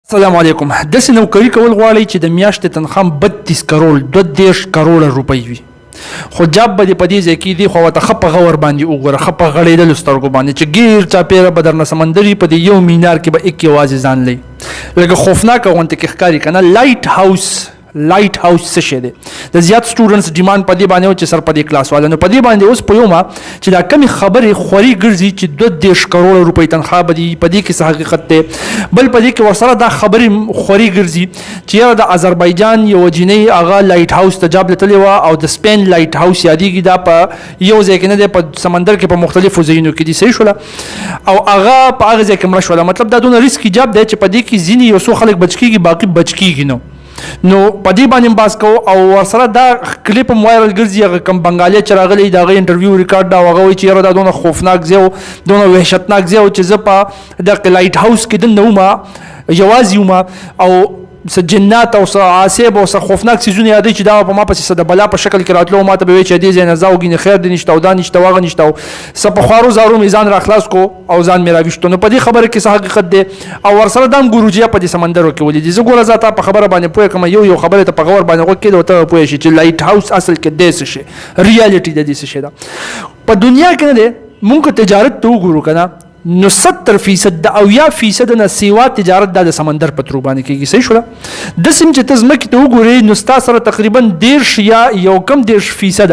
السلام علیکم. داسې نوکري کول غواړئ چې د میاشتې تنخواه 32 کروڑ 32 کروڑه روپۍ وي، خو جاب به دې په دې ځای کې دی خو ورته ښه په غور باندې وګوره، ښه په غړېدلو سترګو باندې چې ګیر چاپېره به درنه سمندري په دې یو مینار کې به ایک یوازې ځان لئ لکه خوفناکه غونته کې ښکاري که نه. لایټ هاوس څه شی دی؟ د زیات سټوډنټس ډیمانډ په دې باندې و چې سر په دې کلاس والا نو په دې باندې اوس پوهیمه چې دا کمې خبرې خوري ګرځي چې 32 کروڑه روپۍ تنخواه به دي، په دې کې څه حقیقت دی؟ بل په دې کې ورسره دا خبرې خوري ګرځي چې یاره د اذربایجان یو جینۍ هغه لایټ هاوس ته جاب لتلې وه او د سپین لایټ هاوس یادېږي، دا په یو ځای کې نه دی، په سمندر کې په مختلفو ځایونو کې دي، صحیح شوله، او هغه په هغه ځای کې مړه شوله. مطلب دا دونه ریسکي جاب دی چې په دې کې ځینې یو څو خلک بچ کېږي، باقي بچ کېږي نو په دې باندې باز کوو. او ورسره دا کلیپ هم وایرل ګرځي، هغه کوم بنګالی چې راغلی د هغه انټرویو ریکارډ دا هغه وایي چې یاره دا دونه خوفناک ځای و، دونه وحشتناک ځای و چې زه په دغه لایټ هاوس کې دننه ومه، یوازې ومه، او څه جنات او څه عصیب او څه خوفناک څیزونه یادوي چې دا په ما پسې څه د بلا په شکل کې راتلو، ما ته به وایي چې دې ځای نه ځه وګینې خیر دې نشته او دا نشته او هغه نشته او څه په خوارو زارو مې ځان راخلاص کو او ځان مې راویښتو. نو په دې خبره کې څه حقیقت دی؟ او ورسره دا هم ګوروجیا په دې سمندرو کې ولیدي. زه ګوره زه تا په خبره باندې پوه کړم، یو خبره ته په غور باندې غوږ کېږده او ته پوه شي چې لایټ هاوس اصل کې دی څه شی، ریالټي د دې څه شی ده. په دنیا کې نه دی، مونږ که تجارت ته وګورو که نه نو 70% د 80% نه سیوا تجارت دا د سمندر په ترو باندې کېږي، صحیح شوله. داسې هم چې ته ځمکې ته وګورې نو ستا سره تقریبا 10 یا یو کم 10%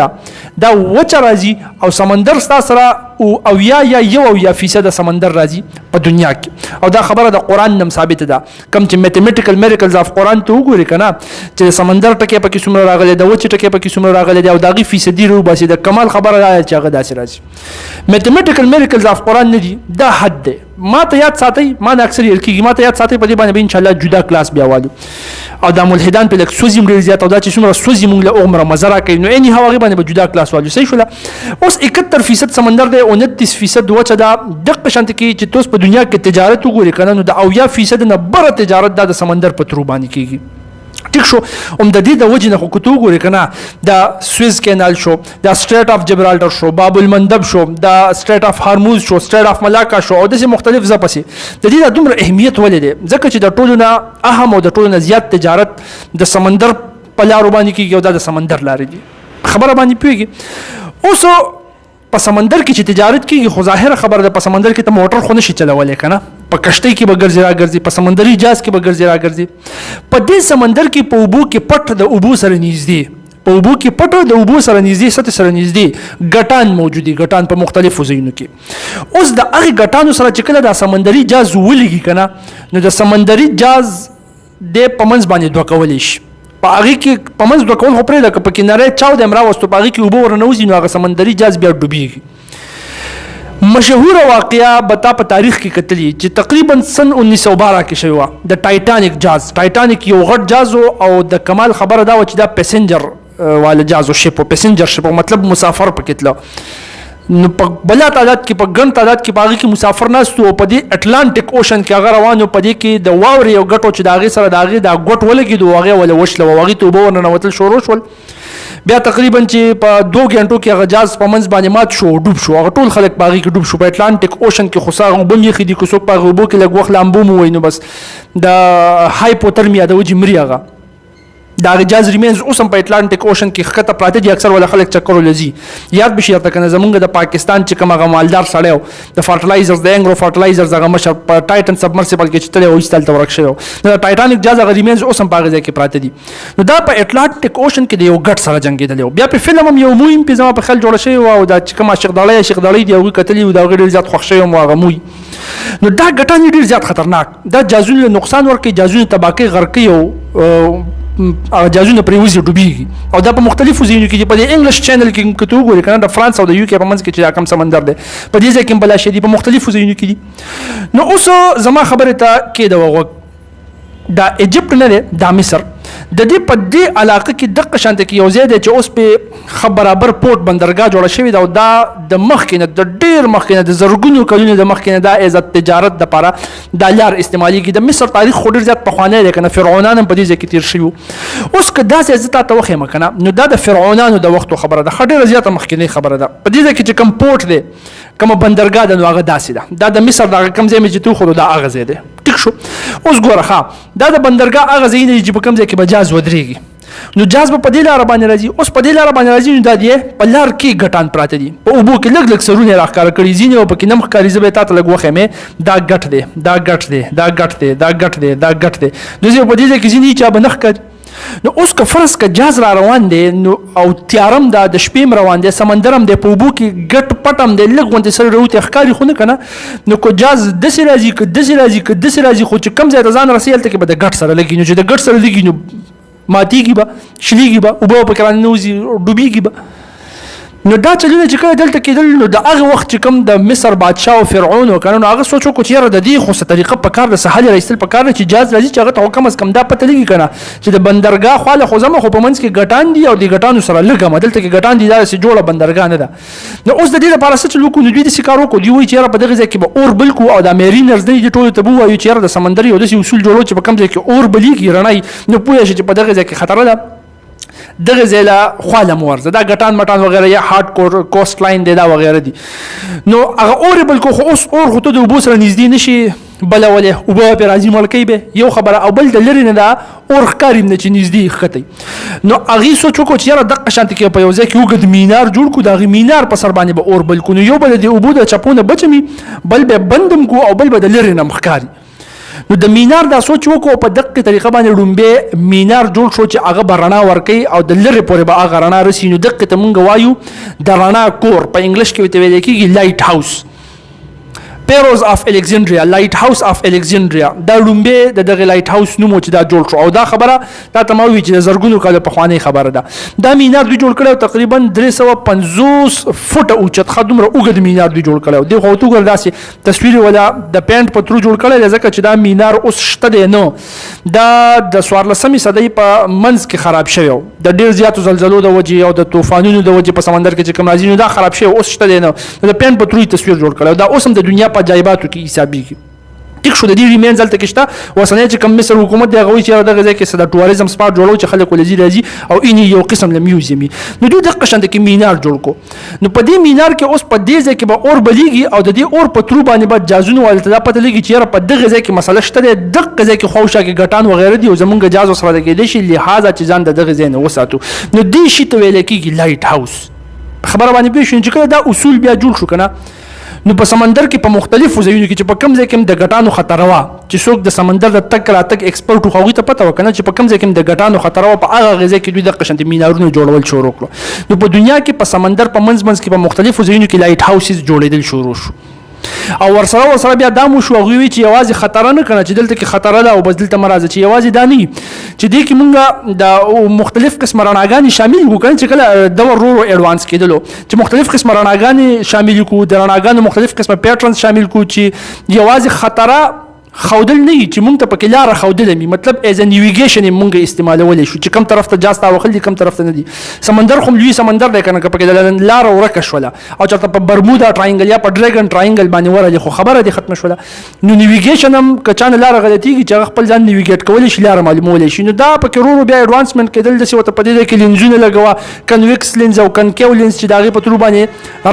دا وچه راځي او سمندر ستا سره 80% سمندر راځي په دنیا کې. او دا خبره د قرآن نم ثابته ده، کوم چې میتھمیټیکل میریکلز اف قرآن ته وګورې که نه چې سمندر ټکی پکې څومره راغلی، د وچې ټکی پکې څومره راغلی دی او د هغې فیصدي روباسي. د کمال خبره دا چې هغه داسې راځي. میتھمیټیکل میریکلز اف قرآن نه دي، دا حد دی. ما ته یاد ساتئ، ما نه اکثر یې کېږي، ما ته یاد ساتئ، په دې باندې به انشاءالله جدا کلاس بیا والو. او دا ملحدان پې لږ سوځي هم ډېر زیات، او دا چې څومره سوځي مونږ له عمره مزه راکوي، نو اني هاو هغې باندې به جدا کلاس والو، صحیح شوله. اوس 71% سمندر دی، 29% وچه ده. دقه شانته کې چې توس په دنیا کې تجارت وګورې که نه نو د 80% نه بره تجارت دا د سمندر په ترو باندې کېږي. ټیک شو، هم د دې د وجې نه خو که ته وګورې که نه د سویز کینال شو، د سټریټ آف جبرالټر شو، باب المندب شو، د سټریټ آف هارموز شو، سټریټ آف ملاکا شو، او داسې مختلف ځه پسې د دې د دومره اهمیت ولې دی؟ ځکه چې د ټولو نه اهم او د ټولو نه زیات تجارت د سمندر په لارو باندې کېږي او دا د سمندر لارې دي. خبره باندې پوهېږي؟ اوس په سمندر کې چې تجارت کېږي خو ظاهره خبره ده، په سمندر کې ته موټر خو نشي چلولی که نه، په کشتۍ کې به ګرځي راګرځي، په سمندري جهاز کې به ګرځي راګرځي. په دې سمندر کې په اوبو کې پټ د اوبو سره نږدې، په اوبو کې پټ د اوبو سره نږدې، سطح سره نږدې ګټان موجود دي، ګټان په مختلفو ځایونو کې. اوس د هغې ګټانو سره چې کله دا سمندري جهاز ولګي که نه نو د سمندري جهاز دی په منځ باندې دوه کولی شي. په هغې کې په منځ دوه کول خو پرېږده، که په کنارې چاودی هم راوستو په هغې کې اوبه ورننوځي نو هغه سمندري جهاز بیا ډوبېږي. مشهوره واقعه به تا په تاریخ کې کتلي چې تقریبا سن 1912 کې شوې وه، د ټایټانیک جهاز. ټایټانیک یو غټ جهاز او د کمال خبره دا وه چې دا پیسنجر والا جهاز و، شپ و پیسنجر شپ، مطلب مسافر پکې تله. نو په بلا تعداد کې، په ګڼ تعداد کې په هغې کې مسافر ناست او په دې اټلانټیک اوشن کې هغه روان و. په دې کې د واورې یو ګټ و چې د هغې سره د هغې دا ګوټ ولګېدو، هغې ولې وشله و، هغې ته اوبه ورننوتل شروع شول. بیا تقریبا چې په 2 غنټو کې هغه جهاز په منځ باندې مات شو او ډوب شو، هغه ټول خلک په هغې کې ډوب شو. په اټلانټیک اوشن کې خو څه اوبه هم یخې دي، که څوک په هغې اوبو کې لږ وخت لامبو مو ووایي نو بس د هایپوترمیا د وجې مري. هغه د هغې جهاز ریمینز اوس هم په اټلانټیک اوشن کې ښکته پراته دي، اکثر ولا خلک چکرو له ځي. یاد به شي درته که نه زمونږ د پاکستان چې کوم هغه مالدار سړی و د فرټلایزرز، د اینګرو فرټلایزرز هغه مشر په ټایټن سبمرسیبل کې چې تللی و ایسته هلته ورک شوی و، نو د ټایټانیک جهاز هغه ریمینز اوس هم په هغې ځای کې پراته دي. نو دا په اټلانټیک اوشن کې د یو ګټ سره جنګېدلی و. بیا په فلم هم یو موی هم پې زما په خیال جوړه شوې وه، او دا چې کوم عاشق داړی دي هغوی کتلي و، د هغوی ډېر زیات خوښ شوی وم هغه موی. نو دا ګټان یې ډېر زیات خطرناک، دا جهازونه نقصان ورکوي، جهازونه تباه کوي، غرق کوي او هغه جهازونه پرې وځي ډوبېږي. او دا په مختلفو ځایونو کې دي، په دې انګلش چینل کې که ته وګورې که نه د فرانس او د یو کې په منځ کې چې دا کوم سمندر دی په دې ځای کې هم بلا شی دي، په مختلفو ځایونو کې دي. نو اوس زما خبرې ته کېده غوږ، دا ایجپټ نه دی، دا مصر. د دې په دې علاقه کې دقه شانته کې یو ځای دی چې اوس پې ښه برابر پورټ بندرګاه جوړه شوې ده، او دا د مخکې نه، د ډېر مخکې نه، د زرګونو کلونو د مخکې نه دا ایز تجارت دپاره دا لار استعمالېږي. د مصر تاریخ خو ډېر زیات پخوانی دی که نه، فرعونان هم په دې ځای کې تېر شوي وو. اوس که داسې زه تا ته وښیم که نه نو دا د فرعونانو د وختو خبره ده، ښه ډېره زیاته مخکینۍ خبره ده. په دې ځای کې چې کوم پورټ دی کومه بندرګاه ده نو هغه داسې ده. دا د مصر دغه کوم ځای مې چې تو خو دا هغه ځای دی. ټیک شو. اوس ګوره ښه دا د بندرګاه هغه ځای دی چې په کوم ځای کې به جهاز ودرېږي. نو جهاز به په دې لاره باندې راځي. اوس په دې لاره باندې راځي نو دا دی په لار کې ګټان پراته دي په اوبو کې لږ لږ سرونه یې راښکاره کړي ځینې او پکې نه ښکاري. زه به یې تا ته لږ وښیم دا ګټ دی دا ګټ دی دا ګټ دی دا ګټ دی دا ګټ دی. دوی په دې ځای کې ځینې چا به نه ښکاري. نو اوس که فرض که جهاز را روان دی نو او تیارم دا د شپې روان دی سمندرم دی په اوبو کې ګټ پټم دی لږ غوندې سره راوتې ښکاري خو نه که نه. نو که جهاز داسې راځي که داسې راځي که داسې راځي خو چې کوم ځای ته ځان رسوي هلته کې به د ګټ سره لګي. نو چې د ګټ سره لګي نو ماتېږي به شلېږي به اوبه به پکې راننوځي ډوبېږي به. نو دا چلونه چې کله دلته کېدل نو د هغه وخت چې کوم د مصر بادشاه او فرعون وکړه نو هغه سوچ وکړو چې یاره د دې خو څه طریقه پکار ده څه حل رایستل پکار ده چې جهاز راځي چې هغه ته خو کم از کم دا پته لګي که نه چې د بندرګاه خواله خو زما خو په منځ کې ګټان دي او د ګټانو سره لږ یم دلته کې ګټان دي دا داسې جوړه بندرګاه نه ده. نو اوس د دې لپاره څه چل وکړو نو دوی داسې کار وکړو دوی وایي چې یاره په دغه ځای کې به اور بل کړو او دا میرینرز نه دي ټولو ته به ووایو چې یاره د سمندر یو داسې اصول جوړو چې په کوم ځای کې اور بلیږي رڼا نو پوه شي چې په دغه ځای کې خطره ده دغه ځای له خواله مو ورځه دا ګټان مټان وغیره یا هارډ کوسټ لاین دی دا وغیره دي. نو هغه اور بل کو خو اوس اور خو ته د اوبو سره نږدې نه شي بلولی اوبه پرې راځي مړکۍ به یو خبره او بل د لرې نه دا اور ښکاري نه چې نږدې ښکتی. نو هغې سوچ وکړو چې یاره دقه شانتې کې په یو ځای کې اوږد مینار جوړ کړو د هغې مینار په سر باندې به اور بل کړو نو یو به د دې اوبو د چپو نه بچمي بل به بندم کړو او بل به د لرې نه هم ښکاري. نو د مینار دا سوچ وکړو په دقه طریقه باندې ړومبی مینار جوړ شو چې هغه به رڼا ورکوي او د لرې پورې به هغه رڼا رسي. نو دقه ته مونږ وایو د رڼا کور په انګلیش کې ورته ویل کېږي لایټ هاوس. پیروز اف الکسندریا لایټ هاوس اف الکسندریا دا ړومبی د دغه لایټ هاوس نوم چې دا جوړ شو او دا خبره دا ته ما وویل چې د زرګونو کاله پخوانۍ خبره ده. دا مینار دوی جوړ کړی تقریبا 350 فوټه اوچت ښه دومره اوږد مینار دوی جوړ کړی دی خو ورته وګوره داسې تصویر ولا د پینټ په ترو جوړ کړی دی ځکه چې دا مینار اوس شته دی نو دا د 14مې صدۍ په منځ کې خراب شوی و د ډېر زیاتو زلزلو د وجې او د طوفانونو د وجې په سمندر کې چې کوم راځي نو دا خراب شوی اوس شته دی نو د پینټ په ترو تصویر جوړ کړی دا اوس هم د دنیا په عجایباتو کې حسابېږي. ټیک شو د دې ریمینز هلته کې شته اوسنی چې کوم مصر حکومت دی هغه وایي چې دغه ځای کې څه د ټوریزم سپاټ جوړو چې خلک ولې ځي راځي او اینې یو قسم له میوزیم وي. نو دوی دغه شانته کې مینار جوړ کړو. نو په دې مینار کې اوس په دې ځای کې به اور بلیږي او د دې اور په ترو باندې به جهازونه والته دا پته لګي چې یاره په دغه ځای کې مسله شته دی دغه ځای کې خواوشا کې ګټان وغیره دي او زمونږ جهاز ورسره لګېدی شي لحاظه چې ځان د دغه ځای نه وساتو. نو دې شي ته ویلی کېږي لایټ هاوس. خبره باندې پوه شو چې کله دا اصول بیا جوړ شو که نه نو په سمندر کې په مختلفو ځایونو کې چې په کوم ځای کې د ګټانو خطر وه چې څوک د سمندر د تګ راتګ ایکسپرټ و هغوی ته پته وه که نه چې په کوم ځای کې د ګټانو خطر وه په هغه ځای کې دوی دغه شانتې مینارونه جوړول شروع کړو. نو په دنیا کې په سمندر په منځ کې په مختلفو ځایونو کې لایټ هاوسز جوړېدل شروع شو او ورسره بیا دا مو شو هغوی وایي چې یوازې خطره نه که نه چې دلته کې خطره ده او بس دلته مه راځه چې یوازې دا نه چې دې کې مونږ د مختلف قسمه رڼاګانې شامل کړو که نه چې کله دور ورو ایډوانس کېدلو چې مختلف قسمه رڼاګانې شامل کړو د رڼاګانو مختلف قسمه پیټرنز شامل کړو چې یوازې خطره خودل نه چې مونږ ته پکې لاره خودل می مطلب ایز ا نیویګیشن مونږ استعمالولی شو چې کم طرف ته جاستا وخل دي کم طرف ته نه دي. سمندر خو لوی سمندر دی کنه پکې د لاره ورکه شوله او چېرته په برمودا ټراینګل یا په ډریګن ټراینګل باندې ورغلې خو خبره دې ختمه شوله. نو نیویګیشن هم که چانه لاره غلطېږي چې هغه خپل ځان نیویګیټ کولی شي لاره معلومولی شي. نو دا پکې ورو بیا ایډوانسمنټ کېدل داسې ورته په دې کې لینزونه لګوه کنویکس لینز او کنکیو لینز چې د هغې په ترو باندې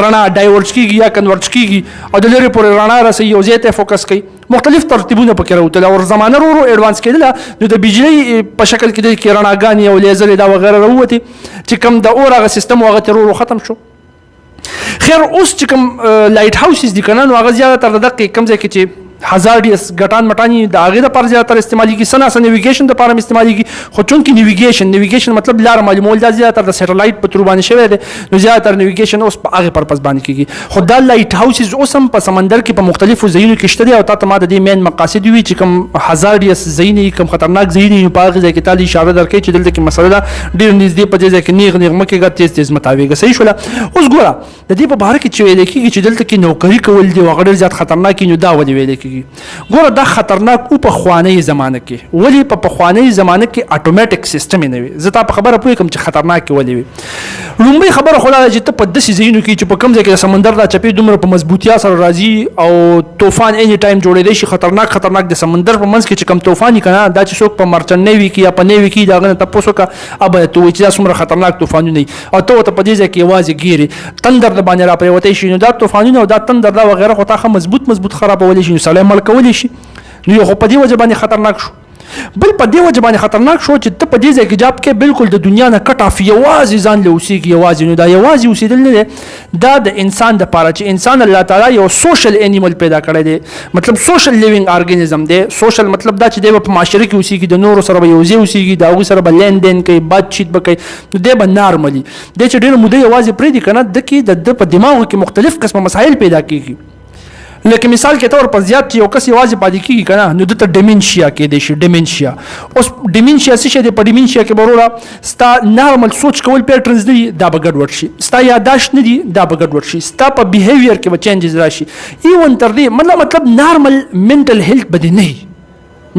رڼا ډایورج کېږي یا کنورج کېږي او د لرې پورې رڼا رسوي یو ځای ته فوکس کوي. مختلف ترتیبونه پکې راوتل او زمانه ورو ایډوانس کېدله نو د بجلۍ په شکل کې د کې رڼاګانې او لیزرې دا وغیره راووتې چې کوم د اور هغه سیستم و هغه ترې ورو ختم شو. خیر اوس چې کوم لایټ هاوسز دي که نه نو هغه زیاتره د دقې کوم ځای کې چې هزارډیس ګټان مټانې د هغې دپاره زیاتره استعمالېږي څه ناسه نیویګیشن دپاره هم استعمالېږي خو چونکې نیویګیشن مطلب لاره معلومول دا زیاتره د سیټلایټ په ترو باندې شوی دی نو زیاتره نیویګیشن اوس په هغې پرپز باندې کېږي. خو دا لایټ هاوسز اوس هم په سمندر کې په مختلفو ځایونو کې شته دي او تا ته ما د دې مین مقاصد وي چې کوم هزارډیس ځایونه وي کوم خطرناک ځایونه وي په هغې ځای کې تا له اشاره درکوي چې دلته کې مسله ده ډېر نږدې په دې ځای کې نیغ مه کېږه تیز مه تاوېږه. صحیح شوله. اوس ګوره د دې په باره کې چې ویلی کېږي چې دلته کې نوکري کول دي او هغه ډېر زیات خطرناک وي نو دا ولې ویلی کېږي کیږي. ګوره دا خطرناک او په خوانی زمانه کې ولی په خوانی زمانه کې اتوماتیک سیستم نه وي. زه تا په خبره پوي کوم چې خطرناک ولی وي. لومبي خبره خو لا چې ته په داسې ځایونو کې چې په کوم ځای کې سمندر دا چپی دومره په مضبوطیا سره راځي او طوفان اني ټایم جوړېدای شي. خطرناک د سمندر په منځ کې چې کم طوفان کنه دا چې څوک په مرچن نیوي کې یا په نیوي کې دا غنه تاسو کا ابه ته چې دا څومره خطرناک طوفانونه او ته په دې ځای کې आवाज ګيري تندر د باندې را پریوتای شي. نو دا طوفانونه او دا تندر دا وغیرہ خو تاخه مضبوط خرابول شي. سلام ملکول شي. نو خو په دې وجه باندې خطرناک شو. بل په دې وجه باندې خطرناک شو چې ته په دې ځای کې جاب کې بالکل د دنیا نه کټ اف یوازې ځان له اوسېږي یوازې. نو دا یوازې اوسېدل نه دی دا د انسان د پاره چې انسان الله تعالی یو سوشل انیمل پیدا کړی دی. مطلب سوشل لیوینګ ارګانیزم دی. سوشل مطلب دا چې دی په معاشره کې اوسېږي د نورو سره به یو ځای اوسېږي د هغوی سره به لین دین کوي بات چیت به کوي. نو دی به نارملي دی چې ډېره موده یوازې پرېږدي که نه د کې د په دماغو کې مختلف قسمه مسایل پیدا کېږي. لکه مثال کې طور پر زیات چې یو کس یوازې پاتې کېږي که نه نو دته ډیمینشیا کېدی شي. ډیمینشیا اوس ډیمینشیا څه شی دی؟ په ډیمینشیا کې بروره ستا نارمل سوچ کول پیټرنز دي دا به ګډوډ شي. ستا یاداشت نه دي دا به ګډوډ شي. ستا په بیهیویر کې به چینجز راشي. ایون تر دې مطلب نارمل منټل هیلث به دې نه وي.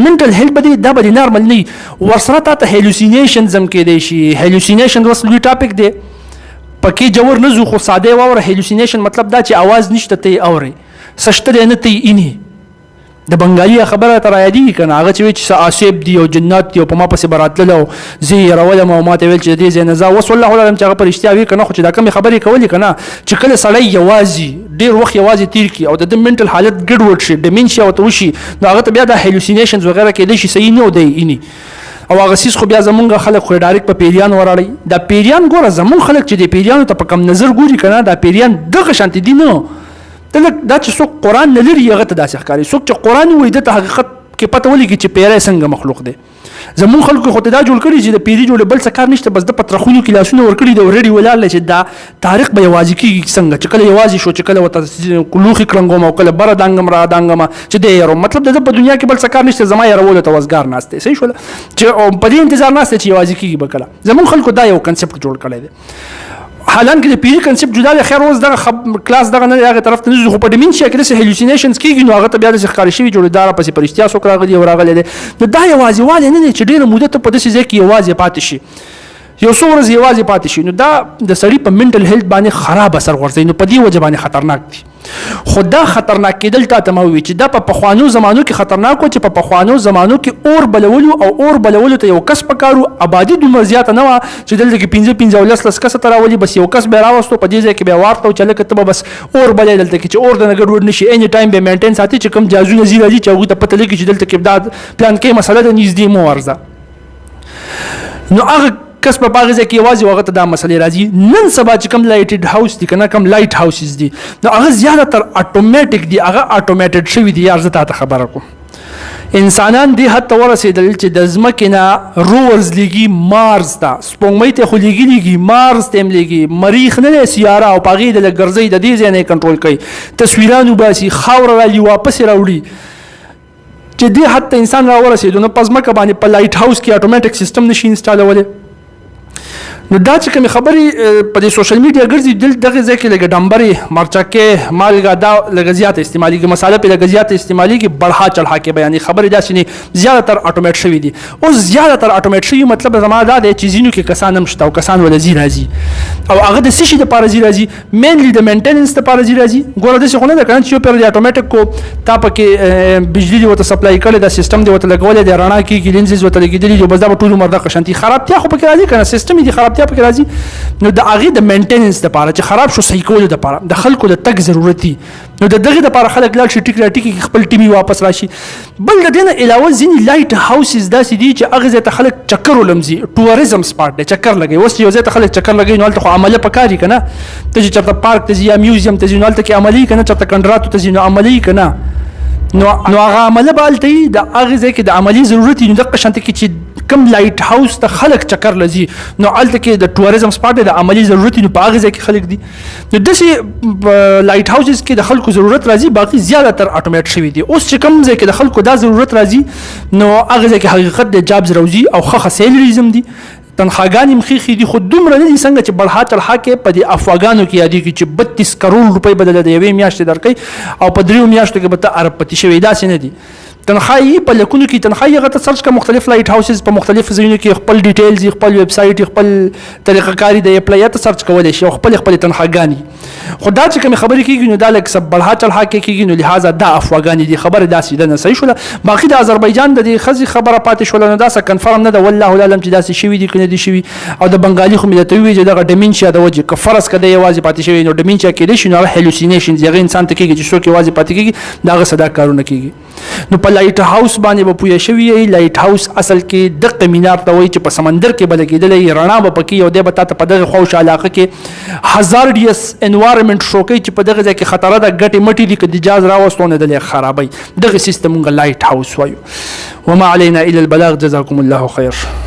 منټل هیلث به دې دا به دې نارمل نه وي. ورسره تا ته هیلوسینیشنز هم کېدی شي. هیلوسینیشن اوس لوی ټاپک دی پکې جوړ نه ځو خو ساده واوره. هیلوسینیشن مطلب دا چې اواز نشته ته یې اورې سشته نه تی اینی د بنگالي خبره تر یادی کنه هغه چې آسیب دی او جنات دی او په ما پسې براتللو زی راولم او ما ته ویل چې دې زنه زا وس والله علم چې هغه پر اشتیا وی کنه خو چې دا کوم خبرې کولی کنه چې کله سړی یوازې ډیر وخت یوازې تیر کی او د منټل حالت ګډوډ شي ډیمنشیا او توشي نو هغه ته بیا د هیلوسینیشنز وغیرہ کېدای شي صحیح نه دی اینی او هغه سیس خو بیا زمونږ خلک خو ډایرکټ په پیریان وراړي. دا پیریان ګوره زمونږ خلک چې د پیریانو ته په کم نظر ګوري کنه دا پیریان دغه شانتي دي نه. دا چې څوک قرآن نه لري هغه ته داسې ښکاري. څوک چې قرآن وایي د ته حقیقت کې پته ولګي چې پیری څنګه مخلوق دی. زمون خلکو خو ته دا جوړ کړي چې د پیری جوړ بل څه کار نشته بس د پترخونو کې لاسونه ورکړي د ورېډي ولاړ چې دا تاریخ به یوازې کېږي څنګه چې کله یوازې شو چې کله ورته لوښي کړنګوم او کله بره دانګم را دانګم چې دی یارو مطلب د په دنیا کې بل څه کار نشته زما یارولو ته وزګار ناست دی. صحیح شوله چې په دې انتظار ناست چې یوازې کېږي به کله. زمون خلکو دا یو کنسپټ جوړ کړی دی. حالانکه د پیری کنسپټ جدا دی. خیر اوس دغه کلاس دغه نه هغه طرف ته نه ځو خو په ډیمنشیا کې داسې هیلوسینیشنز کېږي نو هغه ته بیا داسې ښکاري شوي جوړېداره پسې پر اشتیا څوک راغلي او راغلی دی. نو دا یوازې والی نه دی چې ډېره موده ته په داسې ځای کې یوازې پاتې شي یو څو ورځې یوازې پاتې شي. نو دا د سړي په منټل هیلث باندې خراب اثر غورځوي. نو په دې وجه باندې خطرناک دي. خو دا خطرناک کېدل تا ته ما ووي چې دا په پخوانو زمانو کې خطرناک و چې په پخوانو زمانو کې اور بلولو او اور بلولو ته یو کس پکارو. آبادي دومره زیاته نه وه چې دلته کې 15 او 10 کسه ته راولي بس یو کس به یې راوستو په دې ځای کې به یې وارته چې لکه ته به بس اور بلې دلته کې چې اور د نه ګډوډ نه شي. اني ټایم به مینټین ساتي چې کوم جازونه ځي راځي چې هغوی ته پته لګي چې دلته کې دا پلان کې مسله ده نږدې مو ورځه. نو هغه کس په باغ ځای کې یوازې هغه ته دا مسلې راځي. نن سبا چې کوم لایټډ هاوس دي که نه کوم لایټ هاوسز دي نو هغه زیاتره اتوماتیک دي. هغه اتوماتډ شوي دي. یار زه تا ته خبره کوم انسانان دې حد ته ورسېدل چې د ځمکې نه روورز لیږي مارز ته سپوږمۍ ته خو لیږي مارز ته هم لیږي مریخ نه دی سیاره او په هغې د لږ ګرځئ د دې ځای نه یې کنټرول کوي تصویران وباسي خاوره رالي واپس یې راوړي چې دې حد ته انسان را ورسېدو. نو په ځمکه باندې په لایټ هاوس کې اتوماتیک سیستم نشي انسټالولی. نو دا چې کومې خبرې په دې سوشل میډیا ګرځي دغه ځای کې لږه ډمبرې مرچکې مالګه دا لږه زیاته استعمالېږي مساله پرې لږه زیاته استعمالېږي بړها چړها کې بیانې خبرې داسې نه زیاتره اټومیټ شوي دي. اوس زیاتره اټومیټ شوي مطلب زما دا دی چې ځینو کې کسان هم شته او کسان وله ځي راځي او هغه د څه شي دپاره ځي راځي مینلی د مینټیننس دپاره ځي راځي. ګوره داسې خو نه ده که نه چې یو پیر د اټومیټک کو تا پکې بجلي دې ورته سپلای کړی دا سیسټم دې ورته لګولی دی رڼا کېږي لینزز ورته لګېدلي دي بس دا به ټول عمر دغه شانتي خرابتیا خو پکې راځي که نه سیسټم یې دي خرابتیا پکې راځي. نو د هغې د مینټیننس دپاره چې خراب شو صحیح کولو دپاره د خلکو د تګ ضرورت دي. نو د دغې دپاره خلک لاړ شي ټیک را ټیکي خپل ټیمي واپس راشي. بل د دې نه علاوه ځینې لایټ هاوسز داسې دي چې هغې ځای ته خلک چکر ولمځي. ټوریزم سپاټ دی چکر لګوي. اوس یو ځای ته خلک چکر لګوي نو هلته خو عمله پکار وي که نه. ته چې چېرته پارک ته ځي یا میوزیم ته ځي نو هلته کې عملي وي که نه چېرته کنډراتو ته ځي نو عملي وي که نه نو هغه عمله به هلته وي د هغې ځای کې د عملي ضرورت وي. نو دغه شانته کې چې کوم لایټ هاوس ته خلک چکر لځي نو هلته کې د ټوریزم سپاټ دی د عملي ضرورت وي نو په هغې ځای کې خلک دي. نو داسې لایټ هاوسز کې د خلکو ضرورت راځي باقي زیاتره اټومیټ شوي دي. اوس چې کوم ځای کې د خلکو دا ضرورت راځي نو هغه ځای کې حقیقت د جابز راوځي او ښه سیلریز هم دي تنخواګانې مخیخي دي خو دومره نه دي څنګه چې بړها چړها کې په دې افواګانو کې یادېږي چې 32 کروڑ روپۍ به د یوې میاشتې درکوي او په 3 میاشتو کې به ته اربپتي شوی داسې نه دي تنخواهی په لکونو کې تنخواهی هغه ته سرچ کا مختلف لایټ هاوسز په مختلفو ځایونو کې خپل ډیټیلز خپل ویب سایټ خپل طریقه کاری د اپلای ته سرچ کولای شي خپل تنخواګانی خو دا چې کوم خبرې کیږي نو دا لکه سب بلها چلها کیږي نو لہذا دا افواګانی دي خبره داسې ده نه صحیح شوله باقي د آذربایجان د خزي خبره پاتې شوله نو دا څه کنفرم نه ده والله اعلم چې داسې شوی دي کنه دي شوی او د بنگالي خو ملت وی چې دغه ډیمنشیا د وجه کفرس کده یوازې پاتې شوی نو ډیمنشیا کې دي شنو هلوسینیشنز یغه انسان ته کیږي چې څوک یوازې پاتې کیږي دا غصدا کارونه کیږي نو په لایټ هاوس باندې به پوهه شوی لایټ هاوس اصل کې د مینار ته وایي چې په سمندر کې بل کېدل رڼا به پکې یو د به ته په دغه خوش علاقه کې هزاردیس انوایرنمنت شوکې چې په دغه ځای کې خطر ده ګټې مټې دي که د جاز راوستونه د خرابي دغه سیستم موږ لایټ هاوس وایو وما علينا الا البلاغ جزاكم الله خير